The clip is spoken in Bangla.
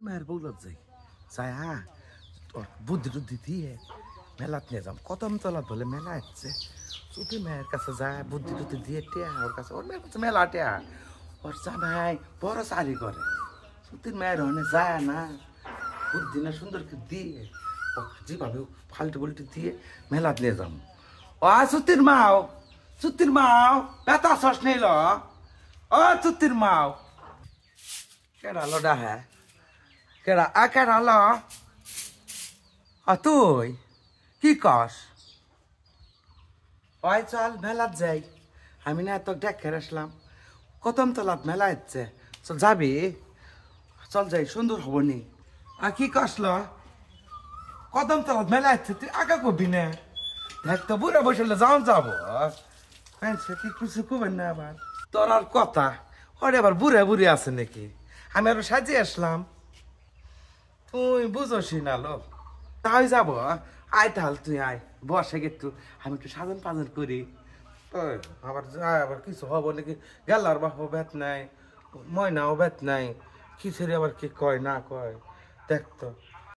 মেয়ের বউলত যাই যাই হ্যাঁ বুদ্ধি টুদ্ধি দিয়ে মেলাত নিয়ে যাম কদম তলাত বলে মেলা আসছে যদি মেয়ের কাছে যায় বুদ্ধি টুদ্ধি দিয়ে টেয়া ওর কাছে ওর মেয়ের কাছে মেলা টেয়া ওর জামাই বড় চারি করে সুতির মেয়ের হনে যায় না বুদ্ধি না সুন্দর করে দিয়ে যেভাবে ফাল্টে পাল্টে দিয়ে মেলাত নিয়ে যাম ও সুতির মাও বেতা শস নিল ও সুতির মাও কেডা লডা হ্যাঁ কেডা ল তুই কি কস ওই চল মেলাত যাই আমি না তো দেখে আসলাম কদম তলাত মেলা হচ্ছে চল যাবি চল যাই সুন্দর হব নি আর কি কসল কদম তলাত মেলা হচ্ছে তুই আগে করবি না দেখ তো বুড়া বসলে যাও যাবো কি কিছু করবেন না আবার তোর আর কথা ওরে আবার বুড়ে আছে নাকি আমি আরো সাজিয়ে আসলাম তুই বুঝোসি না লো তাই যাবো আয় তাহলে তুই আয় বসে একটু আমি একটু সাজন পাজন করি আবার কিছু হবো নাকি গেলার বাপ বেত নাই ময়নাও বেত নাই কিসের আবার কি কয় না কয় দেখ তো